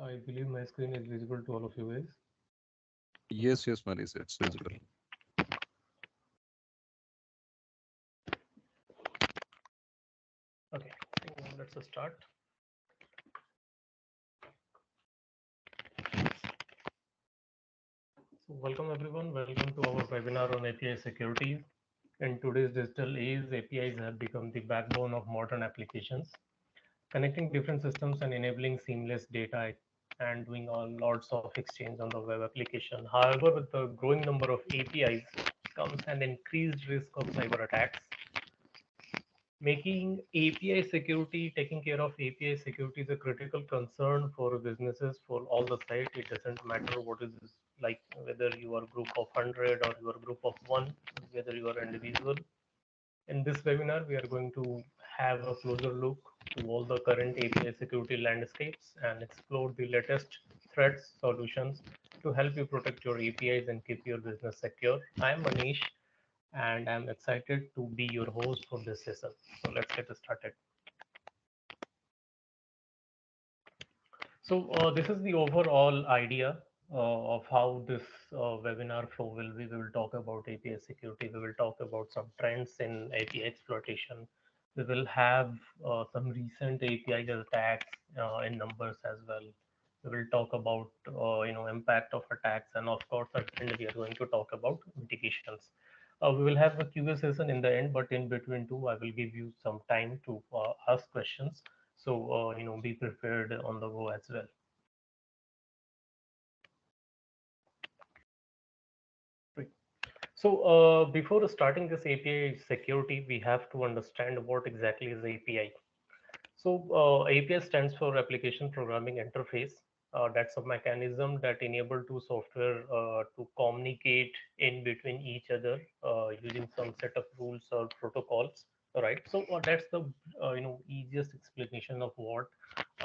I believe my screen is visible to all of you guys. Yes, yes, Manish, it's visible. Okay, so let's start. So welcome everyone. Welcome to our webinar on API security. In today's digital age, APIs have become the backbone of modern applications, connecting different systems and enabling seamless data and doing all lots of exchange on the web application. However, with the growing number of APIs comes an increased risk of cyber attacks, making API security, taking care of API security is a critical concern for businesses for all the site. It doesn't matter what is like whether you are group of 100 or you are group of one, whether you are individual. In this webinar, we are going to have a closer look to all the current API security landscapes and explore the latest threats, solutions to help you protect your APIs and keep your business secure. I am Manish and I'm excited to be your host for this session. So let's get started. So this is the overall idea of how this webinar flow will be. We will talk about API security. We will talk about some trends in API exploitation. We will have some recent API attacks in numbers as well. We will talk about impact of attacks, and of course at the end we are going to talk about mitigations. We will have a Q&A session in the end, but in between two, I will give you some time to ask questions. So be prepared on the go as well. Right. So before starting this API security, we have to understand what exactly is API. So API stands for Application Programming Interface. That's a mechanism that enable two software to communicate in between each other using some set of rules or protocols. Right. So that's the easiest explanation of what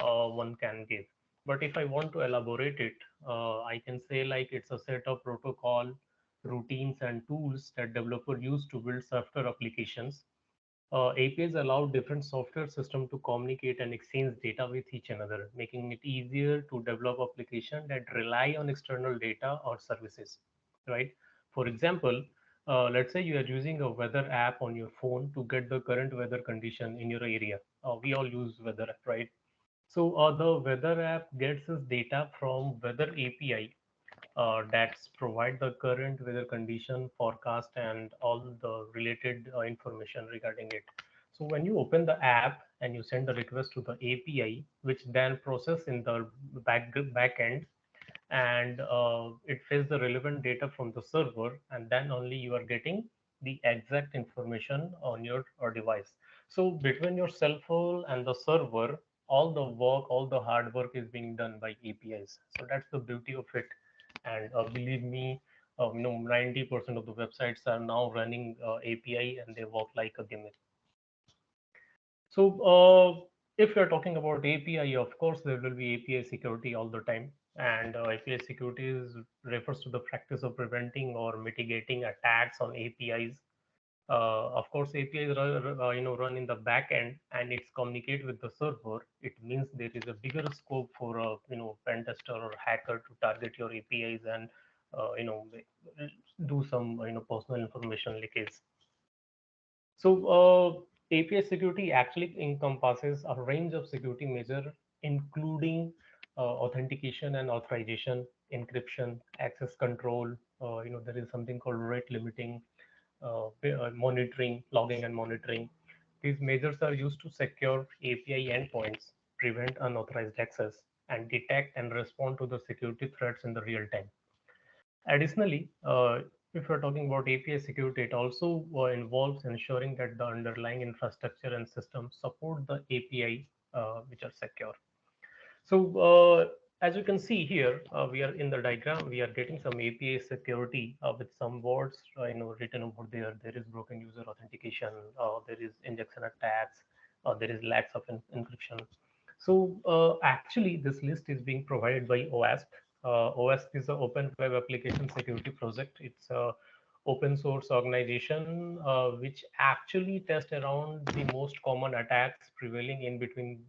one can give. But if I want to elaborate it, I can say like it's a set of protocol, routines, and tools that developer use to build software applications. APIs allow different software systems to communicate and exchange data with each another, making it easier to develop applications that rely on external data or services, right? For example, let's say you are using a weather app on your phone to get the current weather condition in your area. We all use weather app, right? So the weather app gets its data from weather API that's provide the current weather condition, forecast, and all the related information regarding it. So when you open the app and you send the request to the API, which then process in the back end, and it fetches the relevant data from the server, and then only you are getting the exact information on your device. So between your cell phone and the server, all the work, all the hard work is being done by APIs. So that's the beauty of it. And believe me, 90% of the websites are now running API and they work like a gimmick. So if you're talking about API, of course, there will be API security all the time. And API security refers to the practice of preventing or mitigating attacks on APIs. Of course, APIs run in the back end and it's communicate with the server. It means there is a bigger scope for a pen tester or hacker to target your APIs and do some personal information leakage. So API security actually encompasses a range of security measures, including authentication and authorization, encryption, access control. There is something called rate limiting, monitoring, logging, and monitoring. These measures are used to secure API endpoints, prevent unauthorized access, and detect and respond to the security threats in the real time. Additionally, if we're talking about API security, it also involves ensuring that the underlying infrastructure and systems support the API which are secure. So as you can see here, we are in the diagram, we are getting some API security with some words written over there. There is broken user authentication, there is injection attacks, there is lacks of encryption. So actually, this list is being provided by OWASP. OWASP is the Open Web Application Security Project. It's a open source organization which actually test around the most common attacks prevailing in between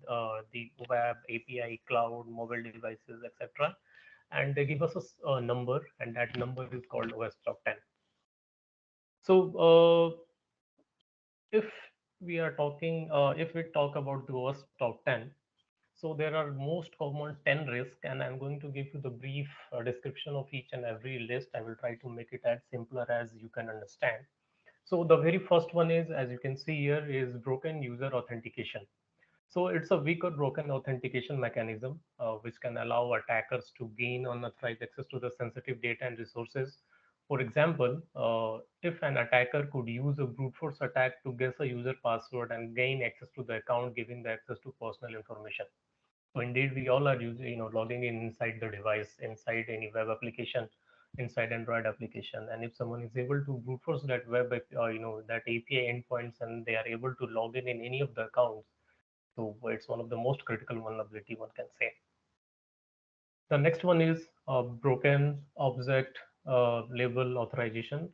the web, API, cloud, mobile devices, etc. And they give us a number, and that number is called OS top 10. So if we are talking, if we talk about the OS top 10, so there are most common 10 risks, and I'm going to give you the brief description of each and every list. I will try to make it as simpler as you can understand. So the very first one is, as you can see here, is broken user authentication. So it's a weak or broken authentication mechanism which can allow attackers to gain unauthorized access to the sensitive data and resources. For example, if an attacker could use a brute force attack to guess a user password and gain access to the account, giving the access to personal information. So indeed, we all are using, logging in inside the device, inside any web application, inside Android application. And if someone is able to brute force that that API endpoints, and they are able to log in any of the accounts, so it's one of the most critical vulnerability one can say. The next one is broken object label authorization.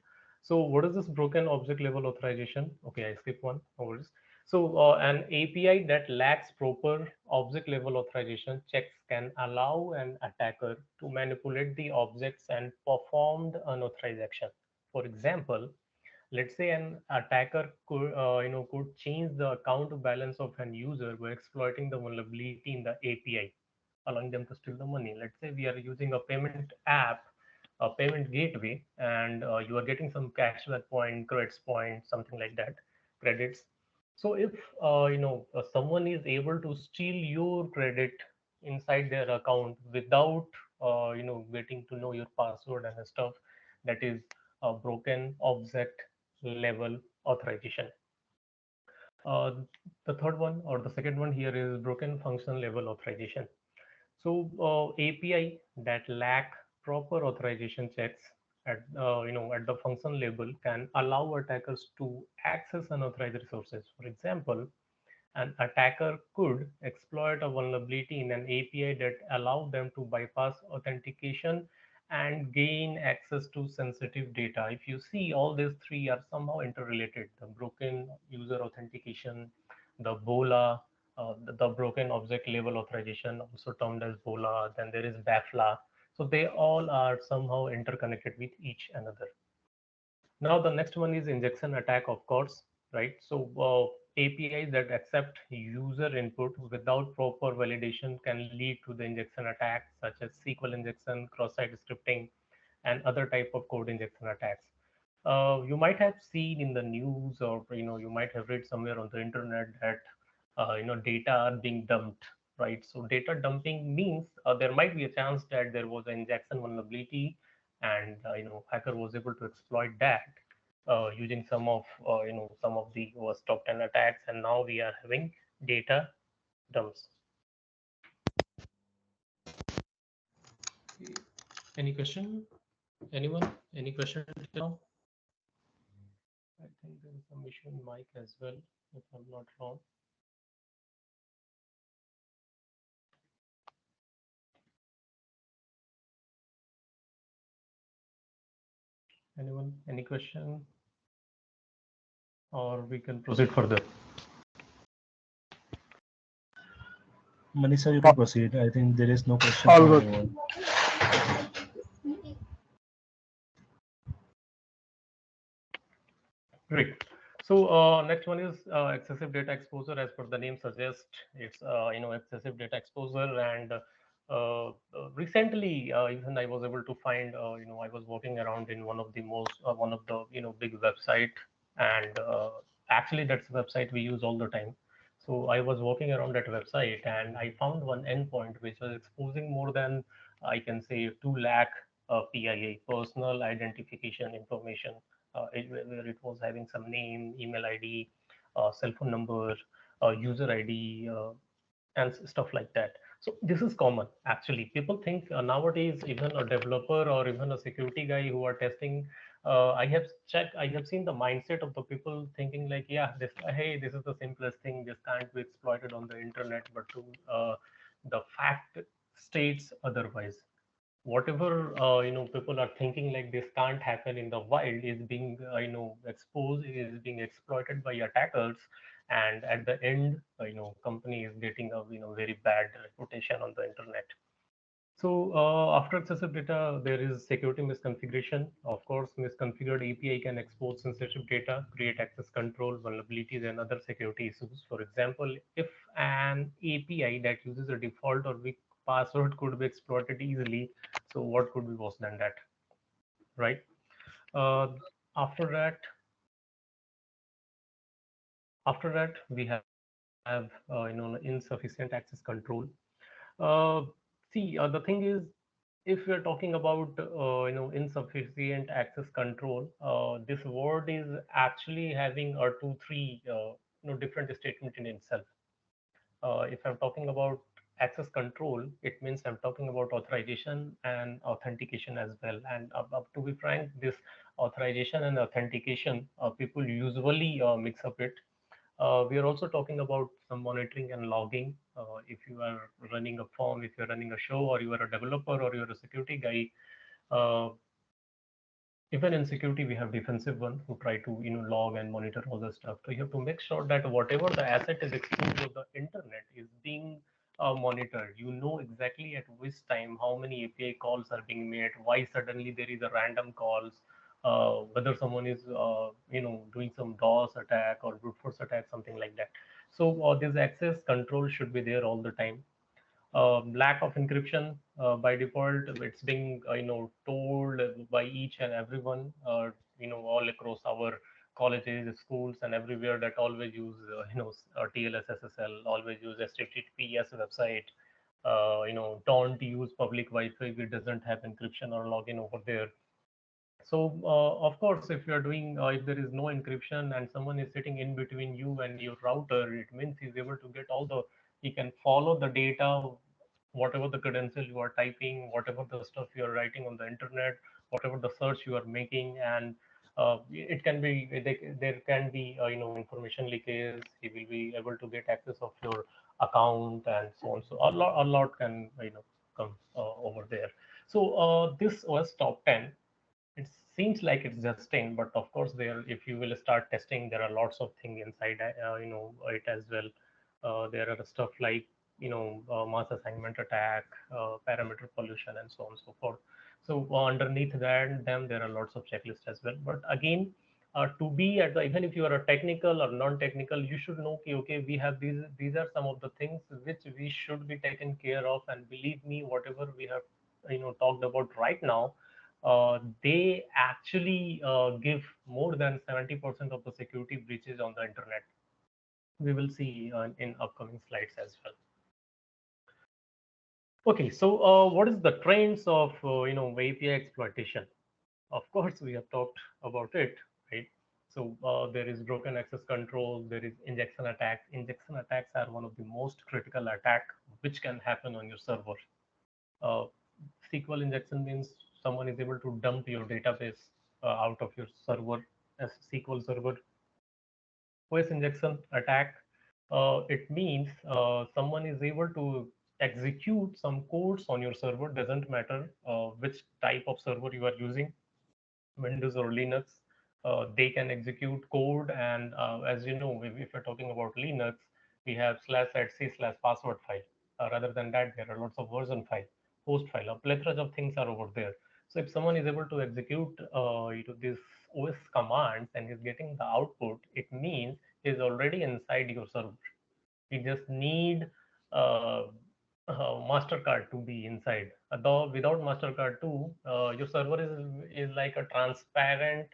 So what is this broken object label authorization? Okay, I skip one. No worries. So an API that lacks proper object level authorization checks can allow an attacker to manipulate the objects and perform the unauthorized action. For example, let's say an attacker could change the account balance of an user by exploiting the vulnerability in the API, allowing them to steal the money. Let's say we are using a payment app, a payment gateway, and you are getting some cashback point, credits point, something like that, credits. So if someone is able to steal your credit inside their account without getting to know your password and stuff, that is a broken object level authorization. Uh, the third one, or the second one here, is broken function level authorization. So API that lack proper authorization checks at the function level can allow attackers to access unauthorized resources. For example, an attacker could exploit a vulnerability in an API that allow them to bypass authentication and gain access to sensitive data. If you see, all these three are somehow interrelated: the broken user authentication, the BOLA, the broken object level authorization, also termed as BOLA, then there is BAFLA. So they all are somehow interconnected with each another. Now the next one is injection attack, of course, right? So APIs that accept user input without proper validation can lead to the injection attacks such as SQL injection, cross-site scripting, and other type of code injection attacks. You might have seen in the news, or you might have read somewhere on the internet that data are being dumped, right? So data dumping means there might be a chance that there was an injection vulnerability, and hacker was able to exploit that using some of the worst top 10 attacks, and now we are having data dumps. Any question? Anyone? Any question till now? I think there is some issue in mic as well, if I'm not wrong. Anyone? Any question? Or we can proceed further. Melissa, you can proceed. I think there is no question All from good. anyone. Great. So next one is excessive data exposure. As per the name suggests, it's excessive data exposure. And recently, even I was able to find, I was walking around in one of the big website, and actually that's a website we use all the time. So I was walking around that website, and I found one endpoint which was exposing more than, I can say, 2 lakh PIA, personal identification information, where it was having some name, email ID, cell phone number, user ID, and stuff like that. So this is common. Actually, people think nowadays even a developer or even a security guy who are testing. I have checked. I have seen the mindset of the people thinking like, yeah, hey, this is the simplest thing. This can't be exploited on the internet. But to the fact states otherwise. whatever people are thinking like this can't happen in the wild is being exposed, is being exploited by attackers, and at the end company is getting a very bad reputation on the internet. So after excessive data, there is security misconfiguration. Of course, misconfigured API can expose sensitive data, create access control, vulnerabilities, and other security issues. For example, if an API that uses a default or weak password could be exploited easily, so what could be worse than that, right? Uh, after that, we have insufficient access control. Uh, See, the thing is, if we are talking about insufficient access control, this word is actually having a two three different statement in itself. If I'm talking about access control, it means I'm talking about authorization and authentication as well. And to be frank, this authorization and authentication, people usually mix up it. We are also talking about some monitoring and logging. If you are running a firm, if you're running a show, or you are a developer, or you're a security guy, uh, even in security, we have defensive one who try to log and monitor all the stuff. So you have to make sure that whatever the asset is exposed on the internet is being monitored. You know exactly at which time how many API calls are being made, why suddenly there is a random calls, whether someone is doing some DOS attack or brute force attack, something like that. So this access control should be there all the time. Lack of encryption by default, it's being told by each and everyone, all across our colleges, schools, and everywhere, that always use TLS SSL, always use HTTPS website. Don't use public Wi-Fi if it doesn't have encryption or login over there. So, of course, if you are doing, if there is no encryption and someone is sitting in between you and your router, it means he's able to get all the, he can follow the data, whatever the credential you are typing, whatever the stuff you are writing on the internet, whatever the search you are making, and it can be, there can be, information leakage. He will be able to get access of your account and so on. So a lot can, come over there. So this was top 10. It seems like it's just 10, but of course there, if you will start testing, there are lots of things inside it as well. There are stuff like mass assignment attack, parameter pollution, and so on and so forth. So underneath that, then there are lots of checklists as well. But again, to be at the, even if you are a technical or non-technical, you should know, okay, okay, we have these are some of the things which we should be taken care of. And believe me, whatever we have talked about right now, they actually give more than 70% of the security breaches on the internet. We will see in upcoming slides as well. Okay, so what is the trends of API exploitation? Of course, we have talked about it, right? So there is broken access control, there is injection attacks. Injection attacks are one of the most critical attack which can happen on your server. Uh, SQL injection means someone is able to dump your database out of your server as SQL server. OS injection attack, it means someone is able to execute some codes on your server, doesn't matter which type of server you are using, Windows or Linux. They can execute code, and as you know, if you're talking about Linux, we have /etc/password file. Rather than that, there are lots of version file, host file, a plethora of things are over there. So if someone is able to execute this OS commands and is getting the output, it means is already inside your server. We just need uh, Mastercard to be inside. Though without Mastercard too, your server is like a transparent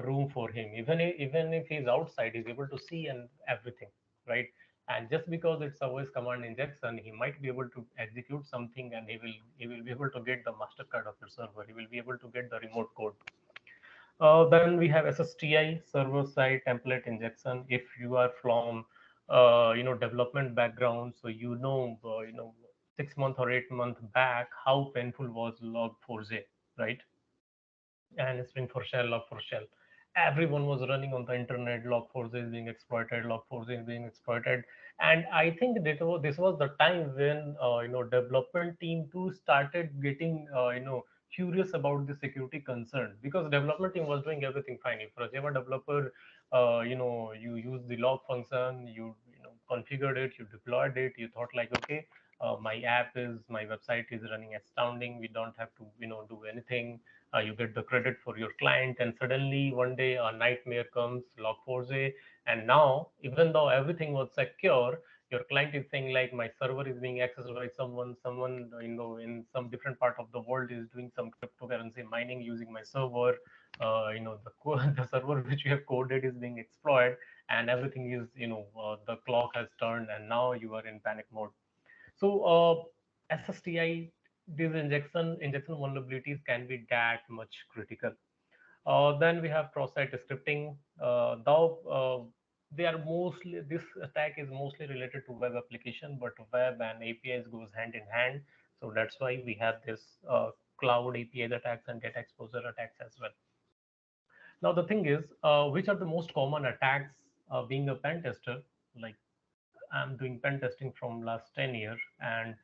room for him. Even if he's outside, he's able to see and everything, right? And just because it's a voice command injection, he might be able to execute something, and he will be able to get the Mastercard of your server. He will be able to get the remote code. Then we have SSTI, server side template injection. If you are from development background, so 6 month or 8 month back how painful was Log4j, right? And Spring for Shell, Log4Shell. everyone was running on the internet. Log4j is being exploited. Log4j is being exploited, and I think this was the time when development team too started getting curious about the security concern, because development team was doing everything fine. If you're a Java developer, you use the log function, you configured it, you deployed it, you thought like, okay, my website is running astounding. We don't have to do anything. You get the credit for your client, and suddenly one day a nightmare comes, log4j, and now even though everything was secure, your client is saying like, my server is being accessed by someone in some different part of the world is doing some cryptocurrency mining using my server. The server which you have coded is being exploited, and everything is the clock has turned, and now you are in panic mode. So SSTI, these injection vulnerabilities can be that much critical. Then we have cross-site scripting. Though they are mostly this attack is mostly related to web application, but web and APIs goes hand in hand. So that's why we have this cloud API attacks and data exposure attacks as well. Now the thing is, which are the most common attacks being a pen tester? Like, I'm doing pen testing from last 10 years, and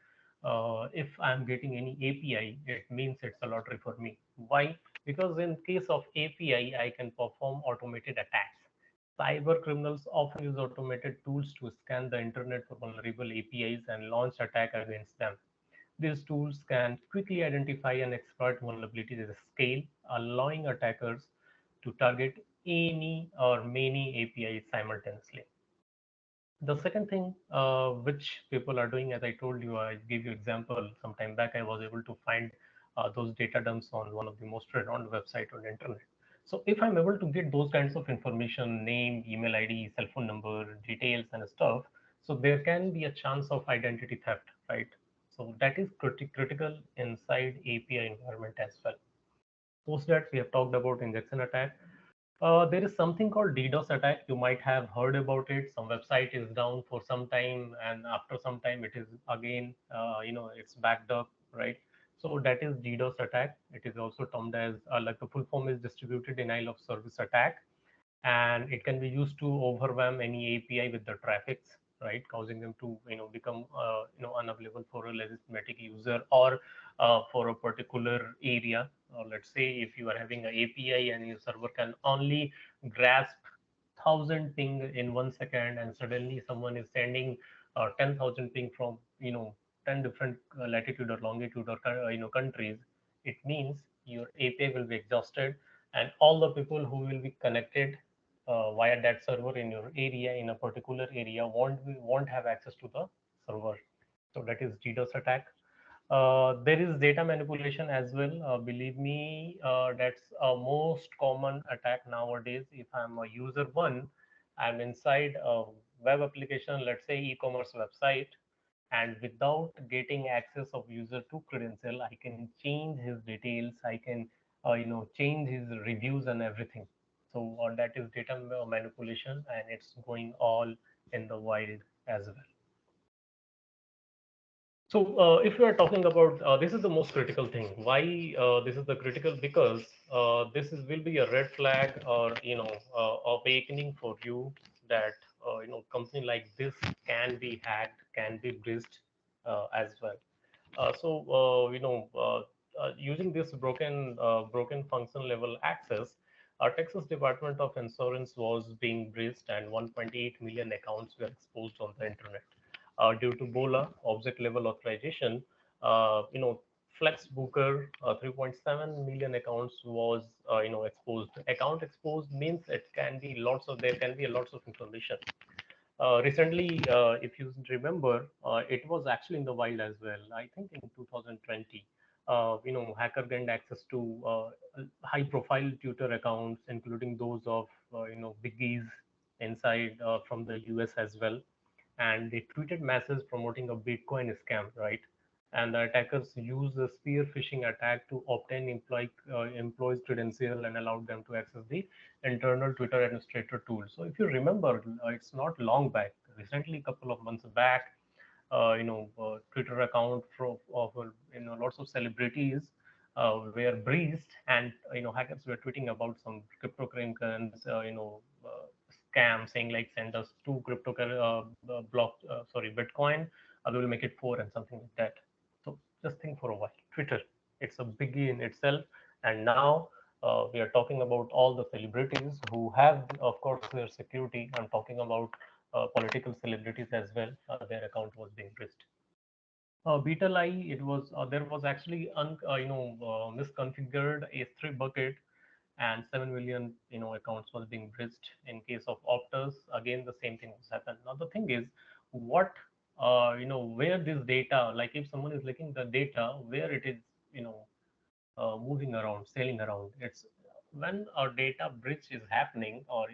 if I'm getting any API, it means it's a lottery for me. Why? Because in case of API, I can perform automated attacks. Cyber criminals often use automated tools to scan the internet for vulnerable APIs and launch attack against them. These tools can quickly identify and exploit vulnerabilities at scale, allowing attackers to target any or many APIs simultaneously. The second thing which people are doing, as I told you, I gave you example some time back. I was able to find those data dumps on one of the most renowned website on the internet. So if I'm able to get those kinds of information, name, email ID, cell phone number, details, and stuff, so there can be a chance of identity theft, right? So that is critical inside API environment as well. Post that, we have talked about injection attack. There is something called DDoS attack. You might have heard about it. Some website is down for some time, and after some time, it is again, it's backed up, right? So that is DDoS attack. It is also termed as like the full form is distributed denial of service attack, and it can be used to overwhelm any API with the traffics, right, causing them to become unavailable for a legitimate user or for a particular area. Let's say if you are having an API and your server can only grasp 1,000 ping in 1 second, and suddenly someone is sending 10,000 ping from 10 different latitude or longitude or countries. It means your API will be exhausted, and all the people who will be connected via that server in your area, in a particular area, won't have access to the server. So that is DDoS attack. There is data manipulation as well. Believe me, that's a most common attack nowadays. If I'm a user one, I'm inside a web application, let's say e-commerce website, and without getting access of user to credential, I can change his details. I can change his reviews and everything. So that is data manipulation, and it's going all in the wild as well. So if we are talking about this is the most critical thing. Why this is the critical? Because this will be a red flag, or awakening for you that company like this can be hacked, can be breached as well. Using this broken function level access, Texas Department of Insurance was being breached, and 1.8 million accounts were exposed on the internet due to BOLA, object level authorization. Flex Booker, 3.7 million accounts was exposed. Account exposed means there can be lots of information. Recently, if you remember, it was actually in the wild as well. I think in 2020, hacker gained access to high-profile Twitter accounts, including those of biggies inside from the US as well, and they tweeted messages promoting a Bitcoin scam, right? And the attackers used a spear phishing attack to obtain employees' credential and allowed them to access the internal Twitter administrator tool. So if you remember, it's not long back. Recently, a couple of months back, Twitter account of lots of celebrities were breached, and hackers were tweeting about some cryptocurrencies, scam, saying like send us two Bitcoin, we will make it four and something like that. So just think for a while. Twitter, it's a biggie in itself, and now we are talking about all the celebrities who have, of course, their security. I'm talking about political celebrities as well. Their account was being breached. Beetle Eye, it was there was actually misconfigured S3 bucket, and 7 million accounts was being breached. In case of Optus, again the same thing was happened. Now the thing is, what where this data, like if someone is leaking the data, where it is you know moving around, sailing around. It's when a data breach is happening, or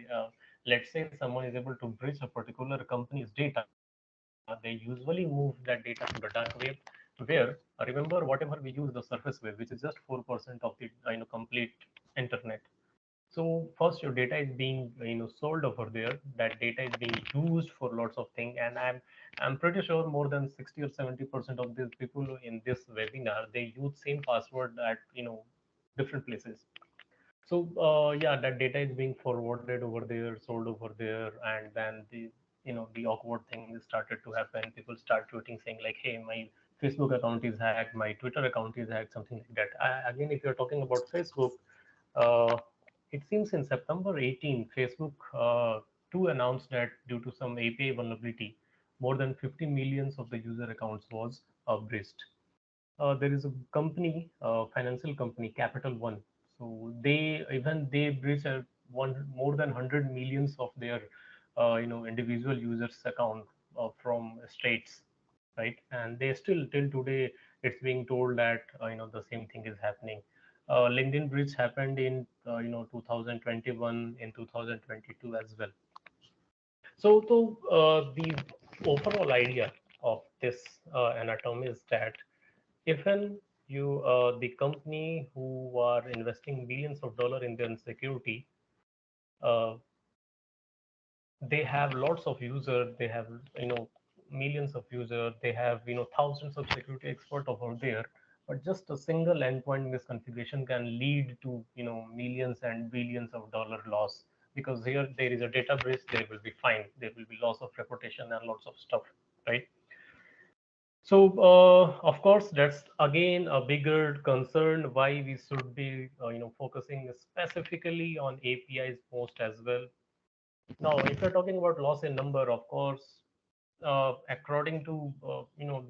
let's say someone is able to breach a particular company's data, they usually move that data to the dark web, where remember, whatever we use the surface web, which is just 4% of the complete internet. So first your data is being sold over there. That data is being used for lots of things, and I'm pretty sure more than 60 or 70% of these people in this webinar, they use same password at different places. So yeah, that data is being forwarded over there, sold over there, and then the awkward thing started to happen. People start tweeting saying like, "Hey, my Facebook account is hacked, my Twitter account is hacked," something like that. Again, if you're talking about Facebook, uh, it seems in September 18, Facebook too announced that due to some API vulnerability, more than 50 millions of the user accounts was breached. There is a company, financial company, Capital One. So they breach one more than 100 millions of their individual users account from states, right? And they still till today it's being told that the same thing is happening. LinkedIn breach happened in 2021, in 2022 as well. So the overall idea of this anatomy is that even the company who are investing billions of dollars in their security, uh, they have lots of users, they have millions of users, they have thousands of security experts over there, but just a single endpoint misconfiguration can lead to millions and billions of dollar loss, because here there is a data breach, there will be fine, there will be loss of reputation and lots of stuff, right? So, of course, that's again a bigger concern why we should be, focusing specifically on APIs most as well. Now, if you're talking about loss in number, of course, according to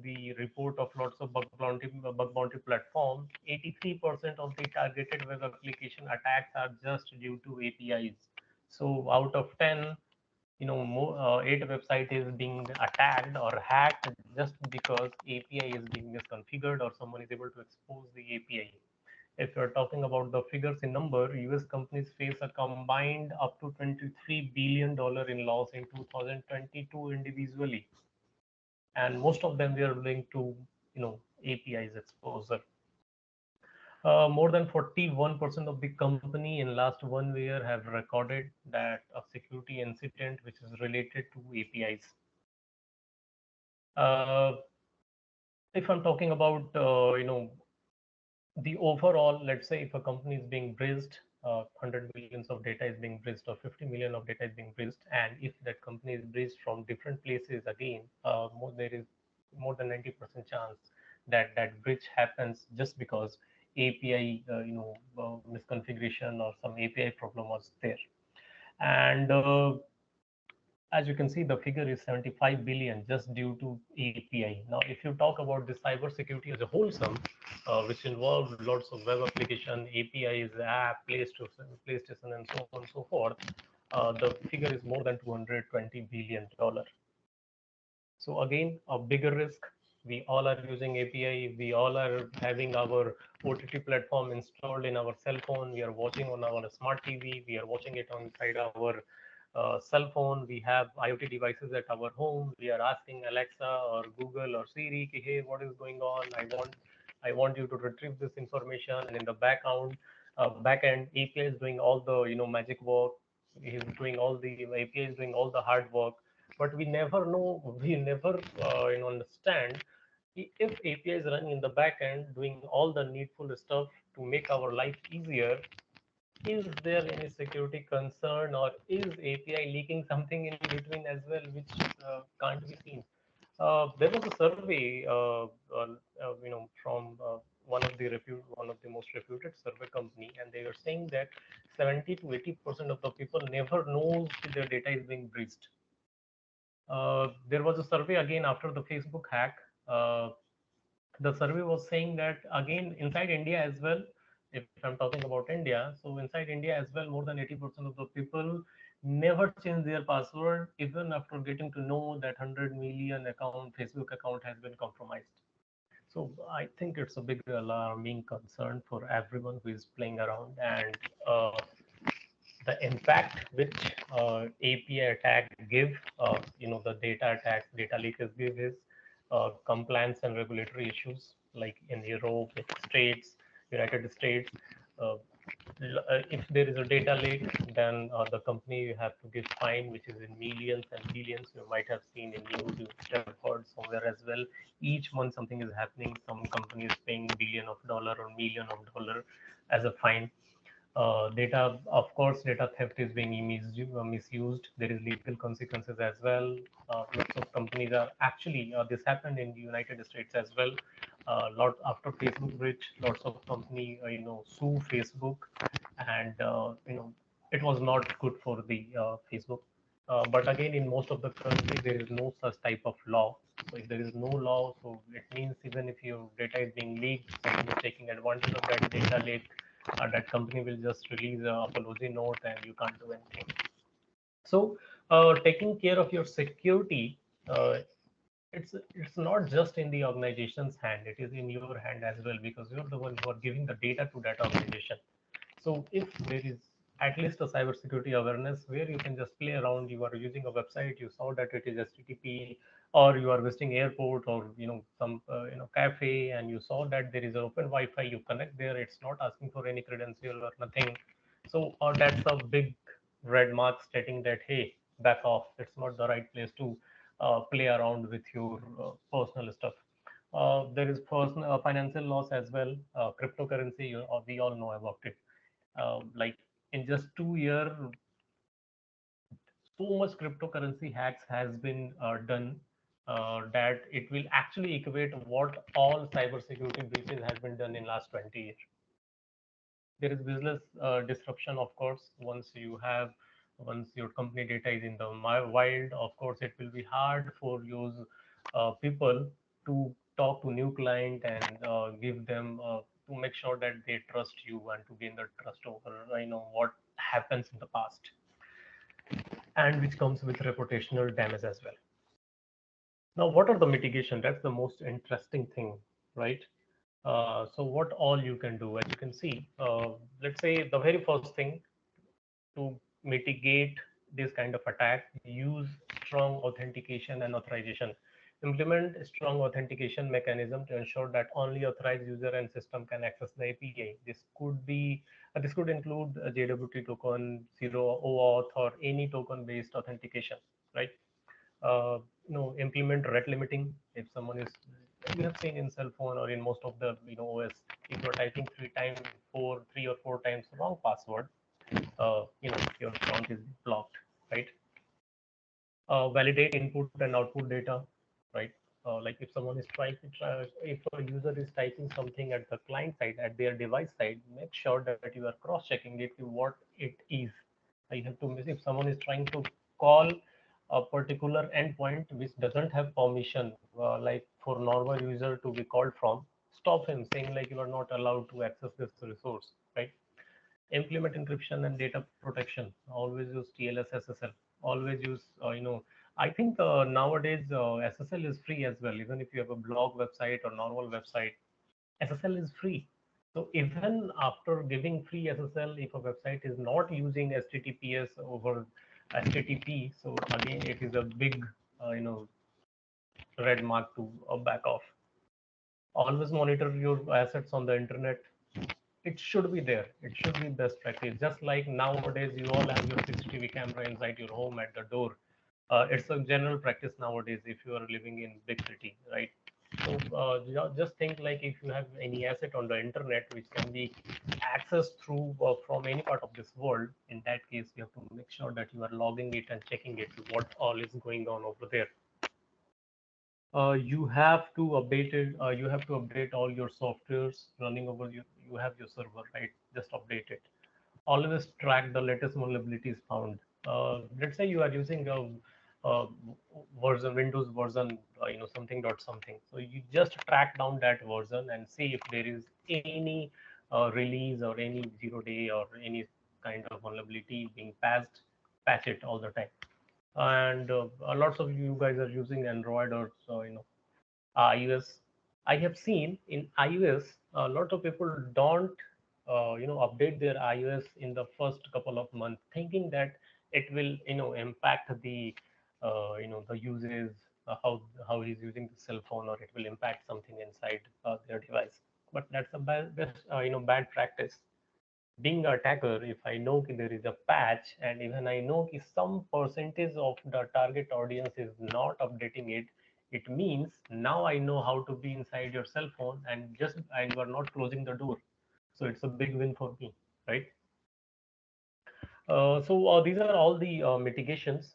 the report of lots of bug bounty platform, 83% of the targeted web application attacks are just due to APIs. So, out of 10, eight website is being attacked or hacked just because API is being misconfigured or someone is able to expose the API. If you're talking about the figures in number, US companies face a combined up to $23 billion in loss in 2022 individually, and most of them were linked to APIs exposure. More than 41% of the company in last 1 year have recorded that a security incident which is related to APIs. Uh, if I'm talking about the overall, let's say if a company is being breached, 100 millions of data is being breached or 50 million of data is being breached, and if that company is breached from different places, again, there is more than 90% chance that that breach happens just because API, misconfiguration or some API problem was there. And as you can see, the figure is 75 billion just due to API. Now, if you talk about the cybersecurity as a wholesome, which involves lots of web application, APIs, app, PlayStation, and so on and so forth, the figure is more than $220 billion. So again, a bigger risk. We all are using API. We all are having our OTT platform installed in our cell phone. We are watching on our smart TV. We are watching it on inside our cell phone. We have IoT devices at our home. We are asking Alexa or Google or Siri, "Hey, what is going on? I want you to retrieve this information." And in the back end, API is doing all the magic work. He's doing all the API is doing all the hard work, but we never know, we never understand if API is running in the back end, doing all the needful stuff to make our life easier, is there any security concern, or is API leaking something in between as well, which can't be seen? There was a survey, from one of the most reputed survey company, and they were saying that 70 to 80% of the people never knows if their data is being breached. There was a survey again after the Facebook hack. The survey was saying that again inside India as well. If I'm talking about India, so inside India as well, more than 80% of the people never change their password even after getting to know that 100 million account Facebook account has been compromised. So I think it's a big alarming concern for everyone who is playing around, and the impact which API attack give, the data attacks, data leakers give is compliance and regulatory issues like in Europe, States, United States. Uh, if there is a data leak, then the company you have to give fine, which is in millions and billions. You might have seen in news, you have heard somewhere as well. Each month something is happening. Some company is paying billion of dollar or million of dollar as a fine. Data, of course, data theft is being misused. There is legal consequences as well. Lots of companies are actually, this happened in the United States as well. Lot after Facebook breach, lots of company, sue Facebook, and it was not good for the Facebook. But again, in most of the countries, there is no such type of law. So if there is no law, so it means even if your data is being leaked, someone is taking advantage of that data leak, that company will just release a apology note and you can't do anything. So taking care of your security, uh, it's not just in the organization's hand, it is in your hand as well, because you're the one who are giving the data to that organization. So if there is at least a cybersecurity awareness where you can just play around, you are using a website, you saw that it is HTTP, or you are visiting airport, or some cafe, and you saw that there is an open Wi-Fi, you connect there. It's not asking for any credential or nothing. So that's a big red mark stating that hey, back off. It's not the right place to play around with your personal stuff. There is personal financial loss as well. Cryptocurrency, we all know about it. Like in just 2 years, so much cryptocurrency hacks has been done that it will actually equate what all cybersecurity breaches has been done in last 20 years. There is business disruption, of course. Once your company data is in the wild, of course, it will be hard for your people to talk to new client and give them to make sure that they trust you and to gain the trust over what happens in the past, and which comes with reputational damage as well. Now, what are the mitigation? That's the most interesting thing, right? So what all you can do, as you can see, let's say the very first thing to mitigate this kind of attack, use strong authentication and authorization. Implement a strong authentication mechanism to ensure that only authorized user and system can access the API. This could include a JWT token, zero OAuth, or any token-based authentication, right? Implement rate limiting. If someone is, you have seen in cell phone or in most of the OS, if you're typing three or four times wrong password, your account is blocked, right? Validate input and output data, right? Like if someone is if a user is typing something at the client side, at their device side, make sure that you are cross-checking it to what it is. You have to miss if someone is trying to call a particular endpoint which doesn't have permission, like for normal user to be called from, stop him, saying like you are not allowed to access this resource, right? Implement encryption and data protection. Always use TLS SSL. Always use I think nowadays SSL is free as well. Even if you have a blog website or normal website, SSL is free. So even after giving free SSL, if a website is not using HTTPS over HTTP, so again it is a big red mark to back off. Always monitor your assets on the internet. It should be there. It should be best practice. Just like nowadays, you all have your CCTV camera inside your home at the door. It's a general practice nowadays if you are living in big city, right? So just think like if you have any asset on the internet which can be accessed through from any part of this world, in that case you have to make sure that you are logging it and checking it what all is going on over there. You have to update it. You have to update all your softwares running over your. You have your server, right? Just update it. Always track the latest vulnerabilities found. Let's say you are using a version Windows version, something dot something. So you just track down that version and see if there is any release or any 0 day or any kind of vulnerability being patched. Patch it all the time. And lots of you guys are using Android or iOS. I have seen in iOS a lot of people don't update their iOS in the first couple of months, thinking that it will impact the the uses, how he's using the cell phone, or it will impact something inside their device. But that's a bad practice. Being an attacker, if I know there is a patch and even I know some percentage of the target audience is not updating it, it means now I know how to be inside your cell phone and you are not closing the door. So it's a big win for me, right? So these are all the mitigations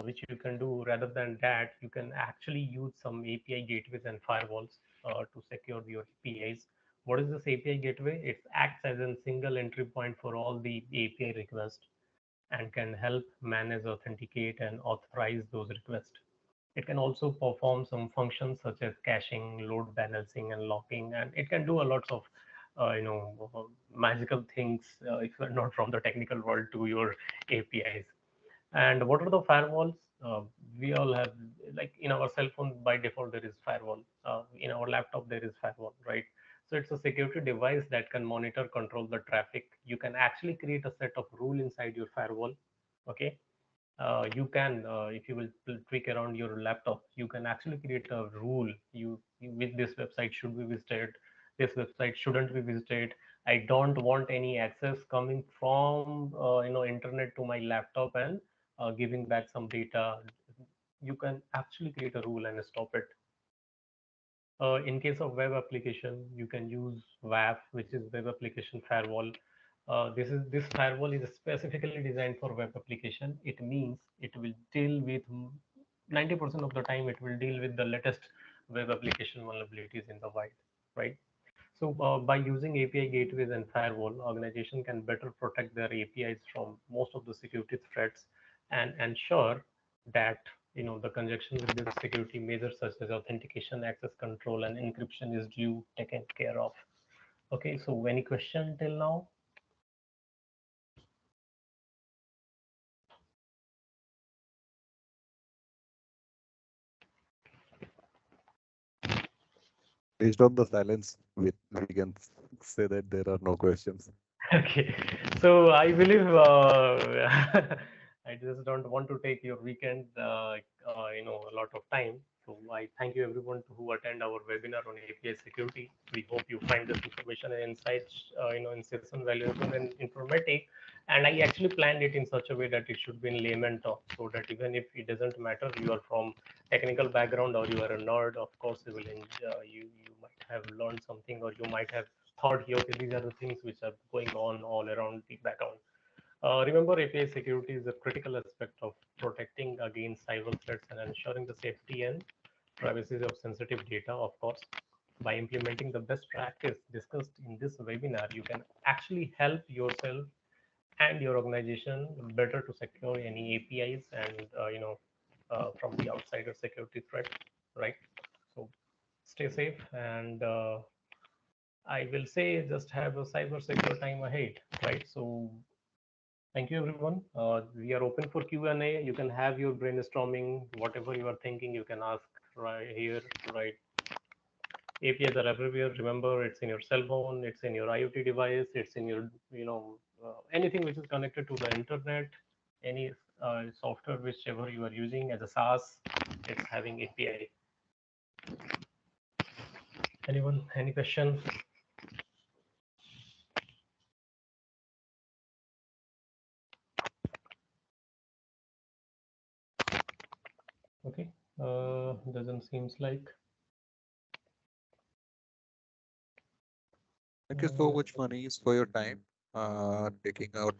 which you can do. Rather than that, you can actually use some API gateways and firewalls to secure your APIs. What is this API gateway? It acts as a single entry point for all the API requests and can help manage, authenticate, and authorize those requests. It can also perform some functions such as caching, load balancing, and locking, and it can do a lot of magical things if you're not from the technical world to your APIs. And what are the firewalls? We all have, like in our cell phone by default there is firewall. In our laptop there is firewall, right? So it's a security device that can monitor, control the traffic. You can actually create a set of rule inside your firewall. Okay, you can if you will tweak around your laptop, you can actually create a rule. With this website should be visited, this website shouldn't be visited. I don't want any access coming from internet to my laptop and giving back some data. You can actually create a rule and stop it. In case of web application, you can use WAF, which is web application firewall. This firewall is specifically designed for web application. It means it will deal with 90% of the time. It will deal with the latest web application vulnerabilities in the wild, right? So by using API gateways and firewall, organization can better protect their APIs from most of the security threats and ensure that the conjunction with the security measures such as authentication, access control, and encryption is due taken care of. Okay, so any question till now? Based on the silence, we can say that there are no questions. Okay, so I believe I just don't want to take your weekend, a lot of time. So I thank you everyone who attend our webinar on API security. We hope you find this information and insights, in session valuable and informative. And I actually planned it in such a way that it should be in layman talk, so that even if it doesn't matter, you are from technical background or you are a nerd, of course you will enjoy, you might have learned something, or you might have thought here, okay, these are the things which are going on all around the background. Remember, API security is a critical aspect of protecting against cyber threats and ensuring the safety and privacy of sensitive data, of course. By implementing the best practice discussed in this webinar, you can actually help yourself and your organization better to secure any APIs and, from the outsider security threat, right? So stay safe and I will say just have a cyber secure time ahead, right? So thank you everyone. We are open for Q&A. You can have your brainstorming, whatever you are thinking, you can ask right here, right? APIs are everywhere. Remember, it's in your cell phone, it's in your IoT device, it's in your, anything which is connected to the internet, any software whichever you are using as a SaaS, it's having API. Anyone, any question? Okay, doesn't seems like. Thank you so much, Manish, for your time, taking out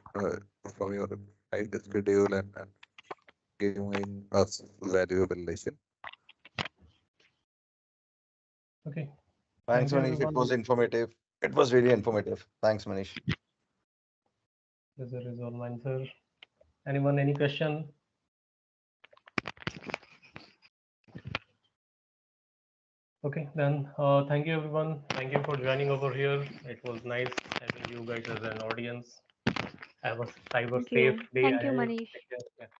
from your tight schedule and giving us valuable lesson. Okay. Thanks, Thank you, Manish. It everyone. was informative. It was really informative. Thanks, Manish. Pleasure is all mine, sir. Anyone, any question? Okay, then thank you, everyone. Thank you for joining over here. It was nice having you guys as an audience. Have a cyber Thank safe you. day Thank you, ahead. Manish. Take care. Yeah.